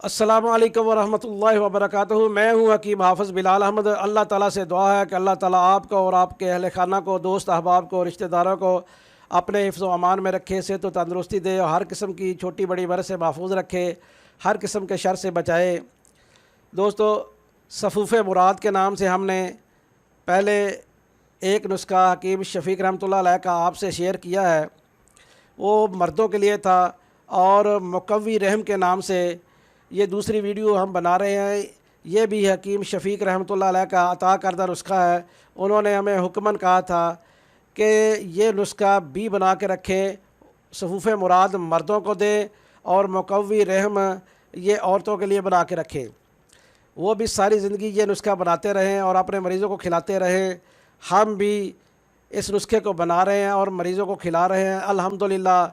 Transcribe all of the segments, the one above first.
السلام علیکم ورحمۃ اللہ وبرکاتہ۔ میں ہوں حکیم حافظ بلال احمد۔ اللہ تعالیٰ سے دعا ہے کہ اللہ تعالیٰ آپ کو اور آپ کے اہل خانہ کو، دوست احباب کو، رشتہ داروں کو اپنے حفظ و امان میں رکھے، صحت و تندرستی دے اور ہر قسم کی چھوٹی بڑی مرض سے محفوظ رکھے، ہر قسم کے شر سے بچائے۔ دوستو، صفوف مراد کے نام سے ہم نے پہلے ایک نسخہ حکیم شفیق رحمۃ اللہ علیہ کا آپ سے شیئر کیا ہے، وہ مردوں کے لیے تھا، اور مقوی رحم کے نام سے یہ دوسری ویڈیو ہم بنا رہے ہیں۔ یہ بھی حکیم شفیق رحمۃ اللہ علیہ کا عطا کردہ نسخہ ہے۔ انہوں نے ہمیں حکماً کہا تھا کہ یہ نسخہ بھی بنا کے رکھیں، صفوف مراد مردوں کو دیں اور مقوی رحم یہ عورتوں کے لیے بنا کے رکھیں۔ وہ بھی ساری زندگی یہ نسخہ بناتے رہیں اور اپنے مریضوں کو کھلاتے رہیں۔ ہم بھی اس نسخے کو بنا رہے ہیں اور مریضوں کو کھلا رہے ہیں۔ الحمدللہ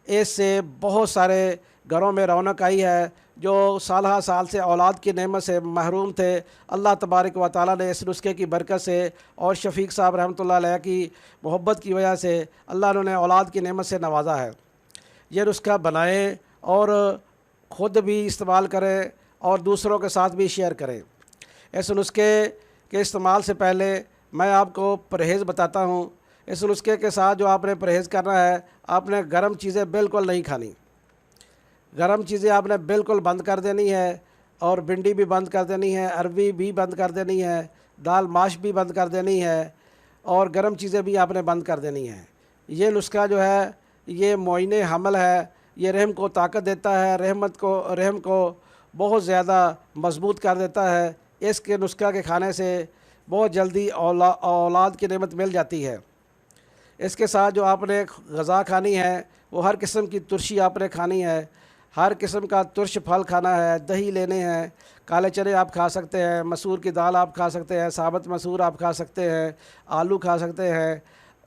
اس سے بہت سارے گھروں میں رونق آئی ہے۔ جو سالہ سال سے اولاد کی نعمت سے محروم تھے، اللہ تبارک و تعالیٰ نے اس نسخے کی برکت سے اور شفیق صاحب رحمۃ اللہ علیہ کی محبت کی وجہ سے اللہ نے اولاد کی نعمت سے نوازا ہے۔ یہ نسخہ بنائیں اور خود بھی استعمال کریں اور دوسروں کے ساتھ بھی شیئر کریں۔ اس نسخے کے استعمال سے پہلے میں آپ کو پرہیز بتاتا ہوں۔ اس نسخے کے ساتھ جو آپ نے پرہیز کرنا ہے، آپ نے گرم چیزیں بالکل نہیں کھانی۔ گرم چیزیں آپ نے بالکل بند کر دینی ہے، اور بھنڈی بھی بند کر دینی ہے، عربی بھی بند کر دینی ہے، دال ماش بھی بند کر دینی ہے، اور گرم چیزیں بھی آپ نے بند کر دینی ہیں۔ یہ نسخہ جو ہے یہ موئن حمل ہے۔ یہ رحم کو طاقت دیتا ہے، رحم کو بہت زیادہ مضبوط کر دیتا ہے۔ اس کے نسخہ کے کھانے سے بہت جلدی اولاد کی نعمت مل جاتی ہے۔ اس کے ساتھ جو آپ نے غذا کھانی ہے، وہ ہر قسم کی ترشی آپ نے کھانی ہے، ہر قسم کا ترش پھل کھانا ہے، دہی لینے ہیں، کالے چنے آپ کھا سکتے ہیں، مسور کی دال آپ کھا سکتے ہیں، ثابت مسور آپ کھا سکتے ہیں، آلو کھا سکتے ہیں،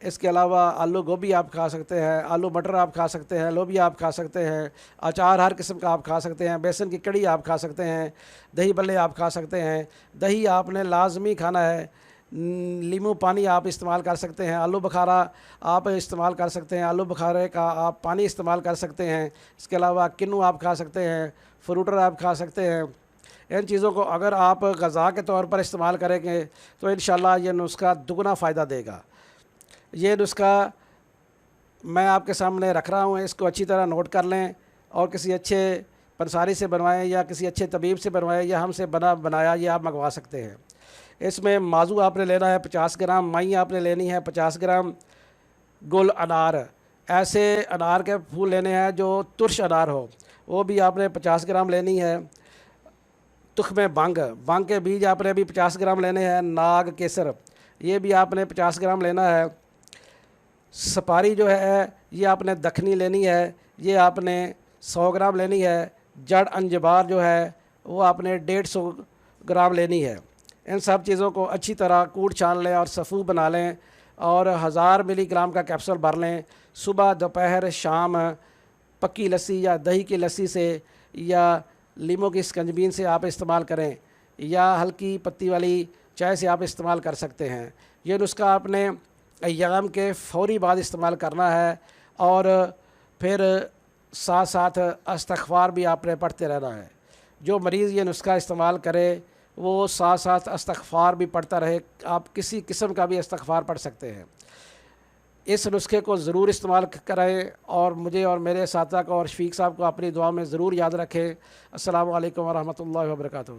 اس کے علاوہ آلو گوبھی آپ کھا سکتے ہیں، آلو مٹر آپ کھا سکتے ہیں، لوبیا آپ کھا سکتے ہیں، اچار ہر قسم کا آپ کھا سکتے ہیں، بیسن کی کڑی آپ کھا سکتے ہیں، دہی بلے آپ کھا سکتے ہیں۔ دہی آپ نے لازمی کھانا ہے۔ لیمو پانی آپ استعمال کر سکتے ہیں، آلو بخارا آپ استعمال کر سکتے ہیں، آلو بخارے کا آپ پانی استعمال کر سکتے ہیں۔ اس کے علاوہ کنو آپ کھا سکتے ہیں، فروٹر آپ کھا سکتے ہیں۔ ان چیزوں کو اگر آپ غذا کے طور پر استعمال کریں گے تو انشاءاللہ یہ نسخہ دگنا فائدہ دے گا۔ یہ نسخہ میں آپ کے سامنے رکھ رہا ہوں، اس کو اچھی طرح نوٹ کر لیں، اور کسی اچھے پنساری سے بنوائیں یا کسی اچھے طبیب سے بنوائیں، یا ہم سے بنایا یہ آپ منگوا سکتے ہیں۔ اس میں مازو آپ نے لینا ہے 50 گرام، مئی آپ نے لینی ہے 50 گرام، گل انار، ایسے انار کے پھول لینے ہیں جو ترش انار ہو، وہ بھی آپ نے 50 گرام لینی ہے۔ تخم بانگ کے بیج آپ نے بھی 50 گرام لینے ہیں۔ ناگ کیسر یہ بھی آپ نے 50 گرام لینا ہے۔ سپاری جو ہے یہ آپ نے دکھنی لینی ہے، یہ آپ نے 100 گرام لینی ہے۔ جڑ انجبار جو ہے وہ آپ نے 150 گرام لینی ہے۔ ان سب چیزوں کو اچھی طرح کوٹ چھان لیں اور صفو بنا لیں، اور 1000 ملی گرام کا کیپسول بھر لیں۔ صبح دوپہر شام پکی لسی یا دہی کی لسی سے یا لیمو کی سکنجبین سے آپ استعمال کریں، یا ہلکی پتی والی چائے سے آپ استعمال کر سکتے ہیں۔ یہ نسخہ آپ نے ایام کے فوری بعد استعمال کرنا ہے، اور پھر ساتھ ساتھ استغفار بھی آپ نے پڑھتے رہنا ہے۔ جو مریض یہ نسخہ استعمال کرے وہ ساتھ ساتھ استغفار بھی پڑھتا رہے۔ آپ کسی قسم کا بھی استغفار پڑھ سکتے ہیں۔ اس نسخے کو ضرور استعمال کریں، اور مجھے اور میرے اساتذہ کو اور شفیق صاحب کو اپنی دعا میں ضرور یاد رکھیں۔ السلام علیکم ورحمۃ اللہ وبرکاتہ۔